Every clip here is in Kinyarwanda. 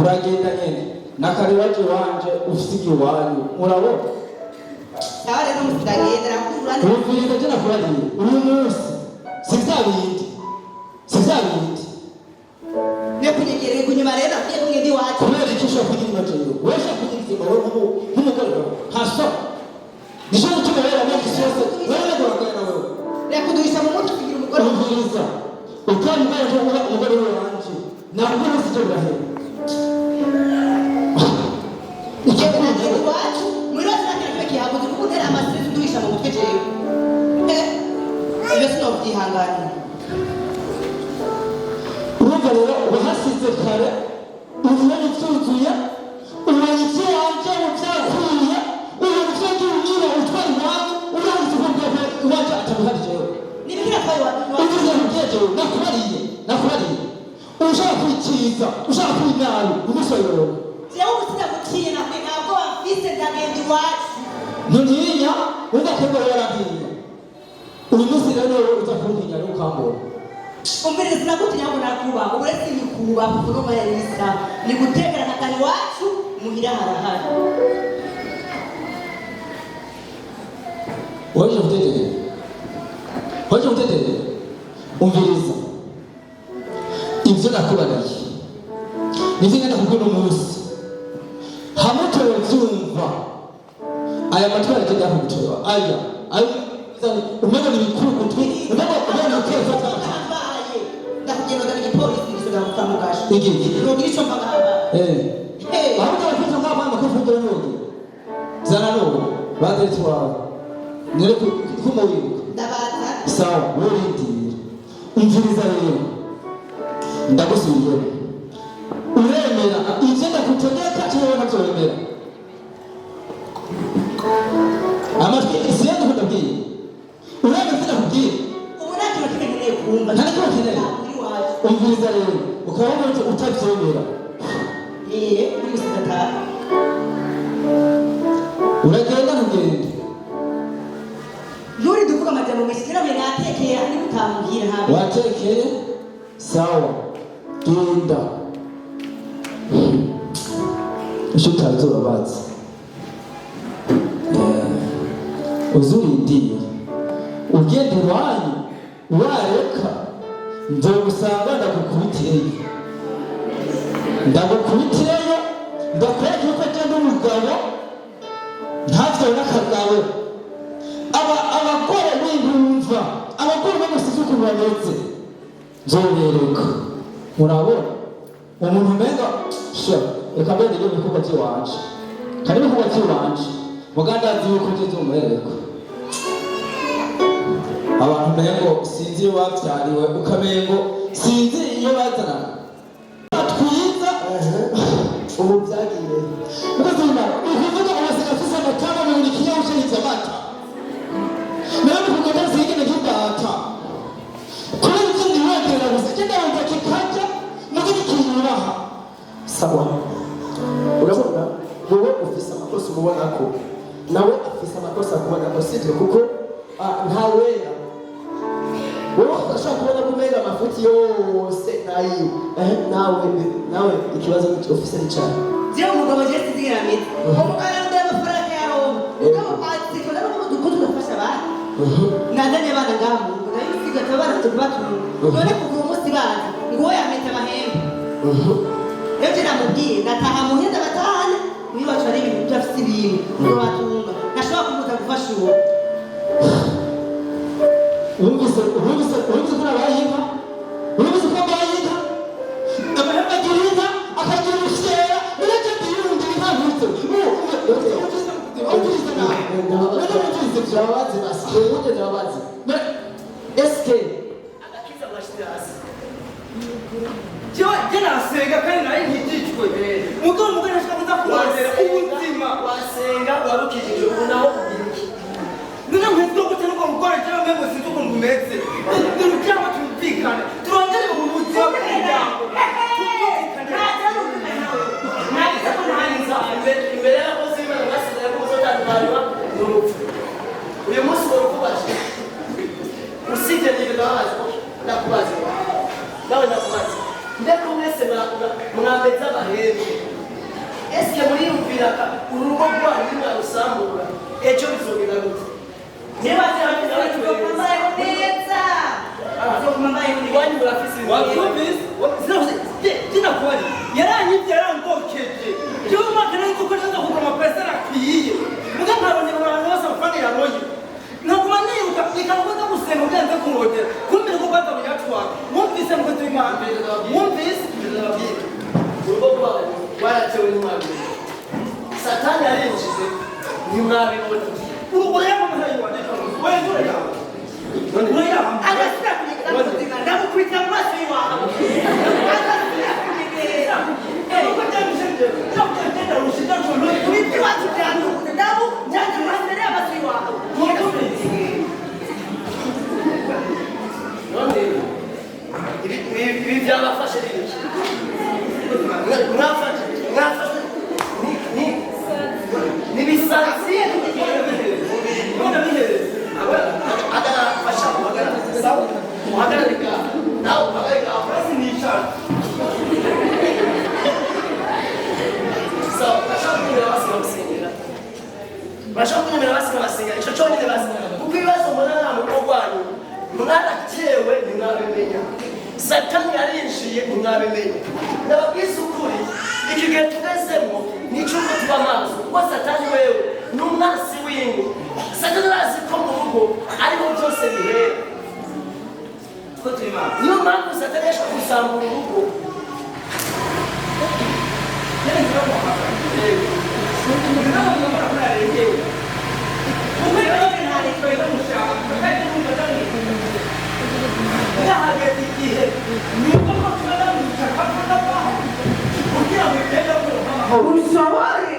uragenda nyene nakari waje wanje ufite iwanyu murabo sare no mutagenda nakura urumvira je nakuradi uyu munsi sizabindi ne kunyegere kunyuma rero ndi wacu kubera ikisho kunyima jeyo wesha kunyima wowe nk'umugore haso nisho gutuma rero mu kisose wewe guhagana wewe reka kuduhisha mu mutwe kugira umugore umviriza ukandi baje umugore wanje ntabwo nsijo gahe ikindi wacu muri rosana peke yabuze kuntera amasiri duhisha mu mutwe jeyo ibyo sino byihangana urumva rero wahasize kare ubumenyi byuzuye ubumenyi byanje ubyakuriye ubumenyi by'unyira utwara iwanyu urangiza ubwoko iwacu atabuhari jewe nibikira kwayo uvuze mubyejewe nakubariye ushaka kwikiza ushaka kwinabi umusoyoro jewe ubusina guciye nakwe ntabwo bafise ndagendi wacu ntunyinya udakorwa yarabwiye uyu munsi rero uza kuntinya n'ukambura umviriza nakutinya ngo nakuba uretse ibikuba kuno mayisa ni gutegera nakani wacu muhira harahari waje uteteye umviriza ibyo nakubariye nivyo ngenda kukubona umunsi hamutowe vyumva aya matwi aragenda kugutoba aya umenya ni bikuru gutwi umenya ni bikuru ndakugenda n'igipolisi gisubira mu kamugasha igiki ntugira icyo mva ngamba ahubwo abafite nk'abana bakuvugura n'ubu zana n'ubu bateretse iwawe nere kuma wibuka ndabaza sawa wirindira umviriza rero ndagusubiye uremera ivyo ndakutegeka cyangwa ntabyemera amajwi isiyende kudabwiye uremera ivyo ndakubwiye ubu nta kintu kimeneye kumva nta kintu kimeneye umviriza rero ukaba wumva utabyemera uri gusigatara uragenda ntugende nturi duvuga amajambo menshi kirabe natekeye ari gutambwira habe watekeye sawa genda icyo utazi urabazi uzurindiye ugenda iwanyu wareka nzogusanga ndagukubitireyo ndakwereka yuko agenda umugabo ntavyawe n'akagabo abagore b'intumva abagore bamusize ukuntu bameze nzobereka murabona umuntu umenga reka mbere niryo bikorwa by'iwanje kandi ibikorwa by'iwanje mugandazi yuko nzizumuhereko abantu umengo sinzi iyo bavyariwe ukamengo sinzi iyo bazanana twiza ubu byagiye ubuzima ukuvuga ubasiga afise amatama mu buri kinyabushenyi amata nawe kugenda zigene nk'imbata kubera ibyo ndiwegera gusa genda wumva kikaja mugire ikintu uraha sawa urabona wowe ufise amakosa umubona ko nawe afise amakosa akubona ko sivyo kuko ntawera wowe udashobora kubona ko umenya amafuti yose nawe ikibazo ufise ni cyane jewe umugabo je siziramite umugabo ndeba amafaranga yaronka umugabo atiko nabo dukutu nafasha abantu nazanye abana ngaho nayo siga tabana tubatunga none kuva umunsi baza ngo yamete amahembe rero je namubwiye ndataha muhenda batahane nibacu ari ibintu byafise ibintu ngo batunga nashobora kumuza gufasha uwo Urumvise ko nabayinka urumvise ko bayinka amahembe agira inka akagira umusera uretse ndiyundi nkavutse turabazi basi ubundi turabazi eske agakiza amashitasi je nasenga kandi naye nkijijwe mugabo mugabo nashaka kuza kuwazera ubuzima wasenga warukijije ubu naho kugira iki nina mwezi gute nuko mukora cyangwa mwe mwezi tuko ngumeze nduru cyangwa tumvikane turongere mu buzima bw'umuryango imbere y'abakozi b'Imana basigaye ko muzotandukanywa n'urupfu uyu munsi warukubaje usibye n'ibyo ndabazi nawe ndakubaza ndeko mwese mwameze abahembe ese muriyumvira urugo rwanyu mwarusambura ejo bizogenda gute niba cyangwa Mbayeho neza. iwanyu murafise wakumvise sinakubari yaranyibye yarangokeje jewe umwaka nari kuko neza kugura amapesa arakwiye muga ntabonye abantu bose amafaranga yabonye naguma niruka ikagoza gusenga byanze kurogera kumbe ko baza buyatwara wumvise ngo turi impamvu wumvise urugo rwanyu rwaratewe n'umwami satani yarinjize ntimwabibona urayama muhayiwane wewe urayama Agasira kunyegera kuzinga ndamukubita mu maso y'iwawe. Agasira kunyegera. uko cyamishije cyagenda rushinga jolo Ibiti wacu byanduze ndabu njyanye mu mbere y'amaso y'iwawe. none ibi byabafashe n'ibiki mwafashe n'ibisazi agafasha uhagararika nawe uhagararika basi nicara bashaka kunyemera basiga basenga icyo cyonyine basenga kuko ibibazo mbona nta mugo rwanyu mwaratewe ntimwabimenya satani yarinjiye ntimwabimenya ndababwiza ukuri iki gihe tugezemo ni icyumba tuba amaso kuko satani wewe ni umwasi w'ingo satani arazi ko mu rugo ariho byose bihera ko turi maso niyo mpamvu satani yashaka gusambura urugo Urushobore.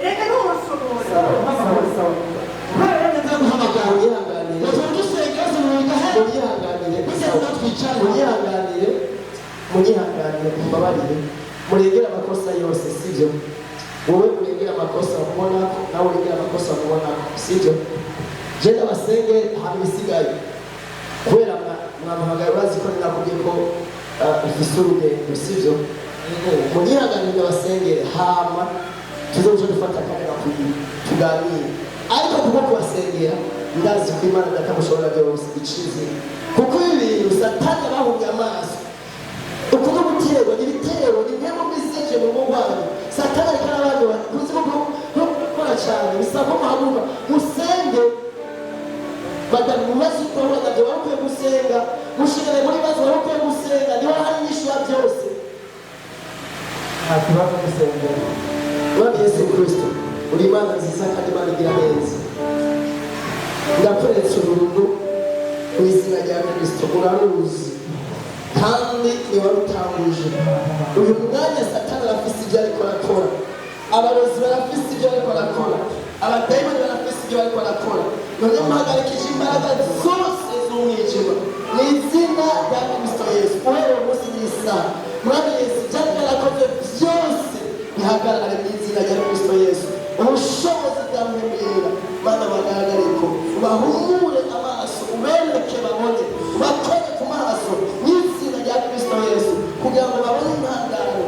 Reka n'urushobore. munyihanganire mubabarire muregera amakosa yose sibyo wowe uregera amakosa ubona nawe uregera amakosa ubona sibyo je ndabasenge hama ibisigaye kubera mwamuhagaye urazi ko nakubwiye ko ufise urugendo sibyo munyihanganire ndabasengere hama tuzoje dufata akanya tuganire ariko kuko kubasengera ndazi ko Imana datamushobora byose icize kuko ibintu satani abahumye amaso ukuno guterwa n'ibitero ni mwe mu biseje mu mubano satani ariko n'abandi bakuzi ko gukora cyane bisaba muhaguruka musenge badamu mubazi ko bagabye bakwiye gusenga mushigare muri bazo bakwiye gusenga niho hari inyishu ya byose nta kibazo gusengera Mwami Yesu Kristo uri Imana nziza kandi Imana igira neza ndapfuretse urugo mu izina rya Kristo uraruzi kandi ni warutanguje uyu mwanya satani arafise ibyo ariko arakora abarozi barafise ibyo ariko arakora abadayimoni barafise ibyo ariko arakora none muhagarikije imbaraga zose z'umwijima mu izina rya Kristo Yesu uhereye umunsi n'isaha Mwami Yesu byari byarakoze byose bihagarare mu izina rya Kristo Yesu ubushobozi bwawe bwera Mana bagaragareko ubahumure amaso ubereke babone bakore ku maso mu izina rya Kristo Yesu kugira ngo babone intangaro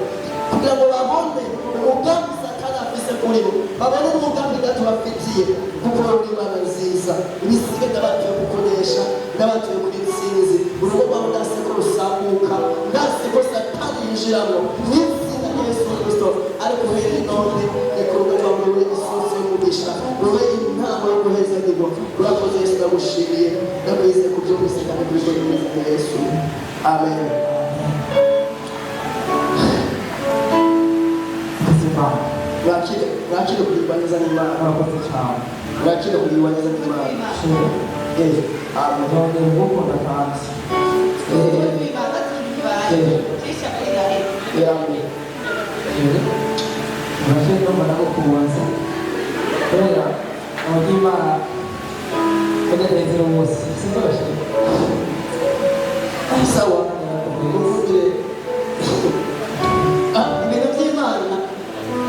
kugira ngo babone umugambi satani afise kuri bo babone umugambi gato bafitiye kuko uri Imana nziza ibisige ndabatuye gukoresha ndabatuye kuri intsinzi urugo rwawe ndase ko rusambuka ndase ko satani yinjiramo mu izina rya Yesu Kristo ariko uhereye none reka urugo rwawe rube isosi y'umugisha rube inama yo guhezanirwa urakoze Yesu ndagushimiye ndakwizeye ku byo wese kandi kuri bwo mu izina rya Yesu amen mwakire kugirirwa neza n'Imana murakoze cyane mwakire kugirirwa neza n'Imana amen none ngukunda kandi Urashaka mbona kubanza kubera umutima umunezero wose sinzabasha sawa uvuge ibintu by'Imana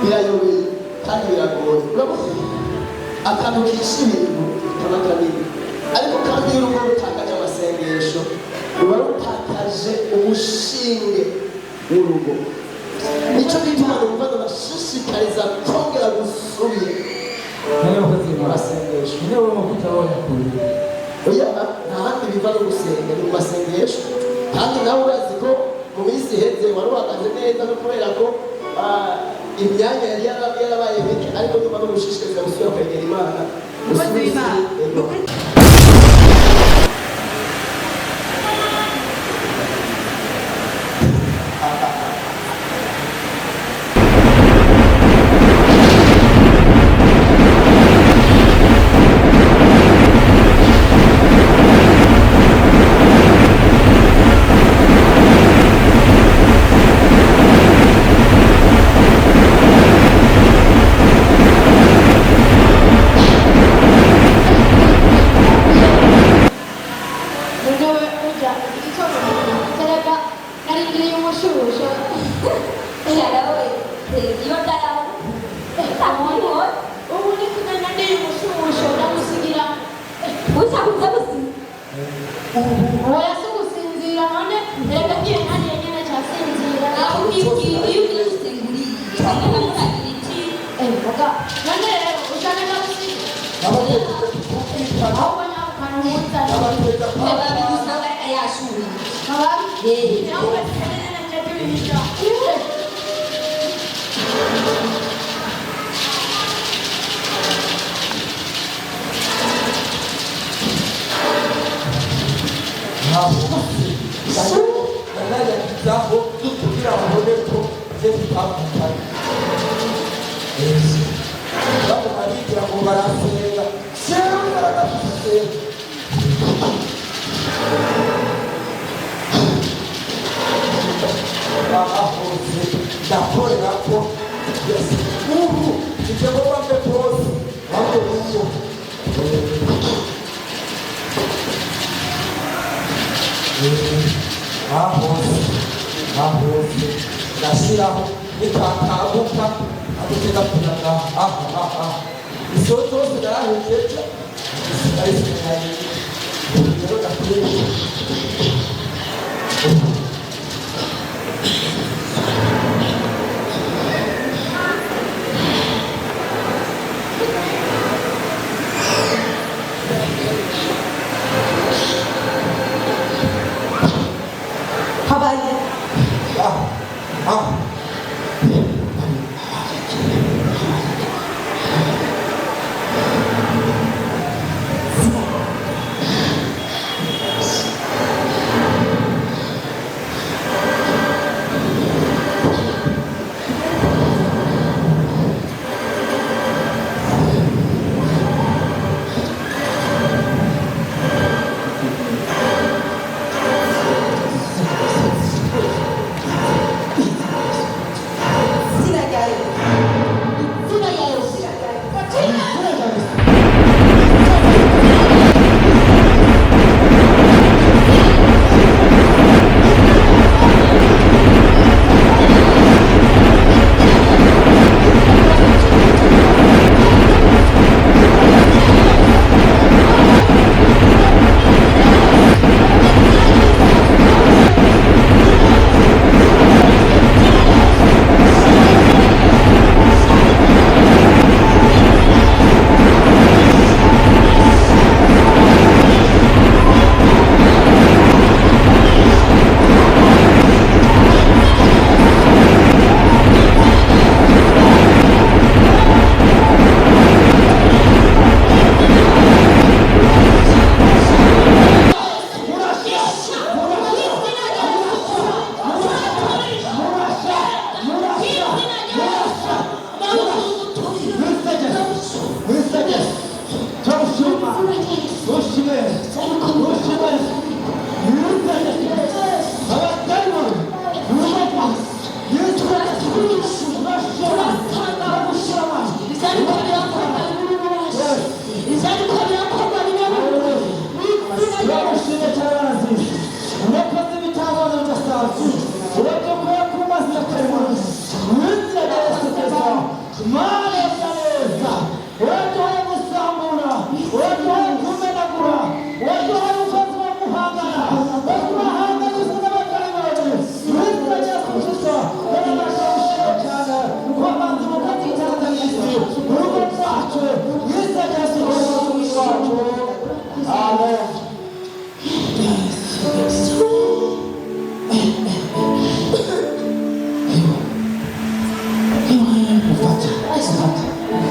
birayobeye kandi biragoye urabona akantu kishe ibintu kaba kabiri ariko kandi iyo urugo rutakaje amasengesho ruba rutakaje umushinge w'urugo nicyo gituma numva ndabashishikariza kongera gusubira nayo bakozi masengesho niyo baba kutabona kuri oya nta handi biva no gusenga ni mu masengesho kandi nawe urazi ko mu minsi iheze wari uhagaze neza no kubera ko imyanya yari yarabaye mike ariko nyuma no gushishikariza gusubira kwegera imana umukozi w'imana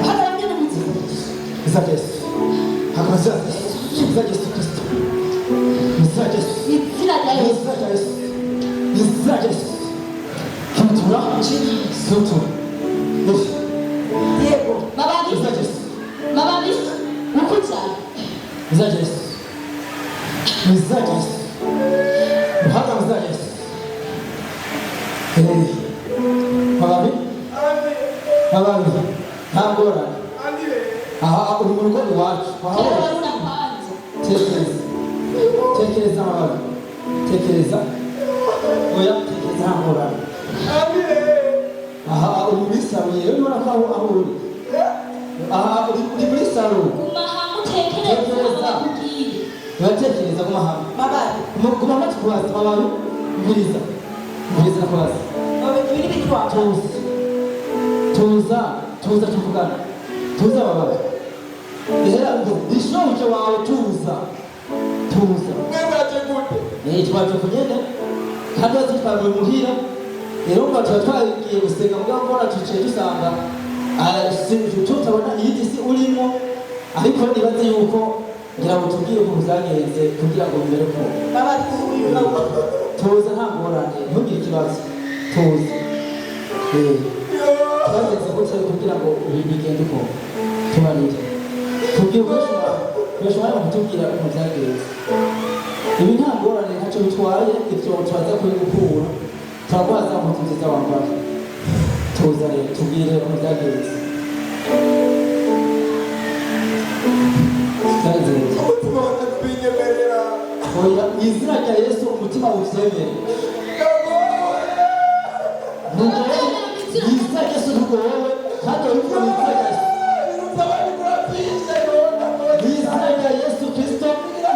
hano yagenda mu nzira izina rya Yesu hakaba izina rya Yesu izina rya Yesu Kristo izina rya Yesu izina rya Yesu izina rya Yesu izina rya Yesu kimutura kimutura yego mababi izina rya Yesu mababi ukuta izina rya Yesu izina rya Yesu muhanga izina rya Yesu mababi mababi nta ngorane aha uri mu rugo iwacu Tereza kwanza tekereza mababi tekereza oya tekereza nta ngorane aha uri muri salo yewe ubona ko aho uri aha uri muri salo kumahamu tekereza kubwire uratekereza kumahanga mababi guma amatwi kubaza mababi mbwiriza mbwiriza kubaza mababi ibiri bitwa tuza tuvugana tuza mababi ehera ngo bishoje wawe tuza twaje kugenda kandi bazitwaje muhira rero ngo tuba twagiye gusenga mugabo mbona tuciye dusanga tutabona iyindi si urimo ariko nibaze yuko ngira ngo tubwire ukuntu byagenze kugira ngo bimere ko mababi tuza nta ngorane ntugire ikibazo tuza twagenze gutya kugira ngo bigende uko tubarire tubwire ukoresha umwanya kutubwira ukuntu byagenze ibi nta ngorane ntacyo bitwaye ibyo turaza kubigukura turaguhaza moto nziza wambaye tuza rero tubwire ukuntu byagenze byagenze oya mu izina rya Yesu umutima uvyemere ntugowe mu izina rya Yesu ntugowe kandi uriko mu izina rya Yesu mu izina rya Yesu Kristo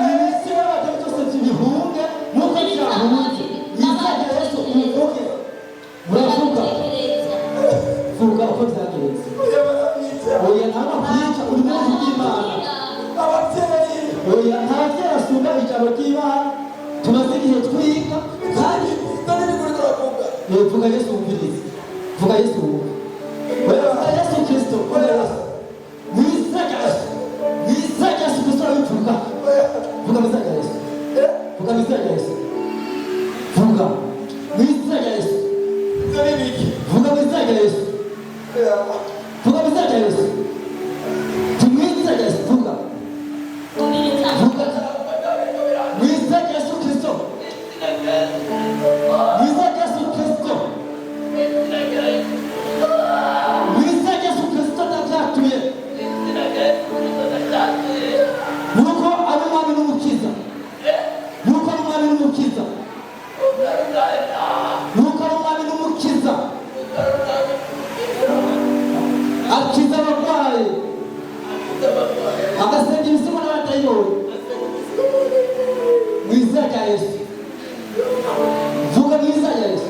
ibisi n'abagabo byose tubihunge nk'uko byahunze mu izina rya Yesu ubivuge uravuga vuga uko byagenze oya nta makwica uri mu nzu y'Imana oya nta babyeyi basumba ijambo ry'Imana tumaze igihe twiga kandi vuga Yesu wumvirize vuga Yesu wumve vuga Yesu Kristo vuga Yesu mu izina rya Yesu mu izina rya Yesu Kristo urabivuga vuga mu izina rya Yesu vuga mu izina rya Yesu vuga mu izina rya Yesu vuga mu izina rya Yesu vuga mu izina rya Yesu mu izina rya Yesu vuga vuga mu izina rya Yesu Kristo mu izina rya Yesu Kristo mu izina rya Yesu Kristo ndabyatuye nuko ari umwami n'umukiza nuko ari umwami n'umukiza nuko ari umwami n'umukiza akiza abarwayi agasenga ibisigo n'abadayimoni mu izina rya Yesu vuga mu izina rya Yesu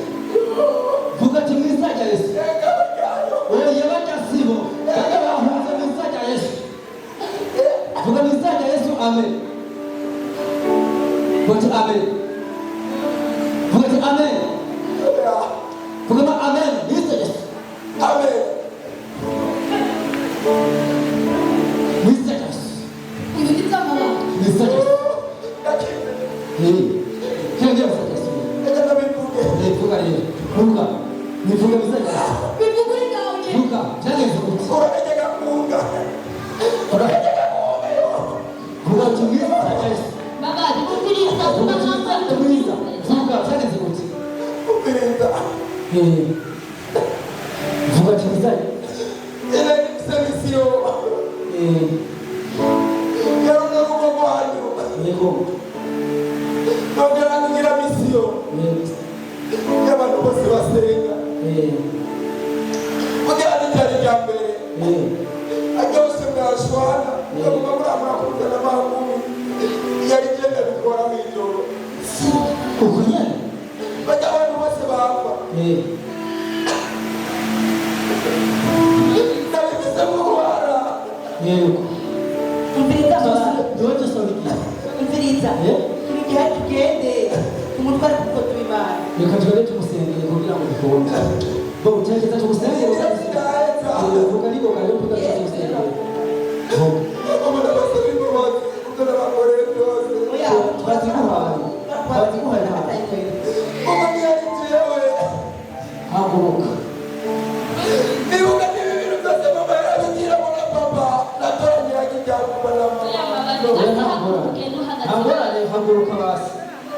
vuga ati mu izina rya Yesu oya bajya sibo kandi bahunze mu izina rya Yesu vuga mu izina rya Yesu amen vuga ati amen vuga ati amen vuga ma amen mu izina rya Yesu mu izina rya Yesu ibindi by'amababa mu izina rya Yesu kenge mu izina rya Yesu vuga rero vuga nivuga mu izina rya Yesu bivuga uri ngaho nyine vuga byagenze gute vuga ati mu izina rya Yesu mababi umviriza vuga ati umahanga mu izina vuga byagenze gute vuga ati mu izina yego y'abantu bose basenga kugira ngo ryari rya mbere aryose mwashwana mukaguma muramura kuzana amahuguru yari igenda bikora mu ijoro uko nyine bajya abantu bose bapfa ndabivuze mu rwara yego umviriza mababi doje sabiki umviriza turi igihe tugende umutware kuko tubimana reka tugende tumusengere kugira ngo dukonje bo utekereza tumusengere vuga ariko kandi vuga haguruka basi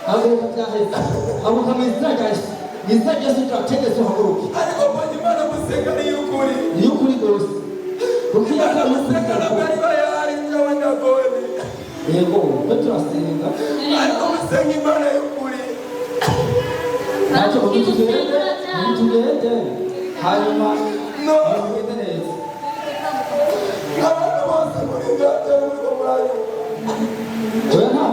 haguruka byaheze haguruka mu izina rya Yesu mu izina rya Yesu turategetse uhaguruke ariko mbonye imana gusenga ni y'ukuri niyo ukuri rwose kuko iyo imana gusenga ntabwo ari bayari njyewe ndagoye yego twe turasenga ariko gusenga imana y'ukuri ntacyo tugende hanyuma tugende neza abantu bose muri ngate muri ko murayo oya nta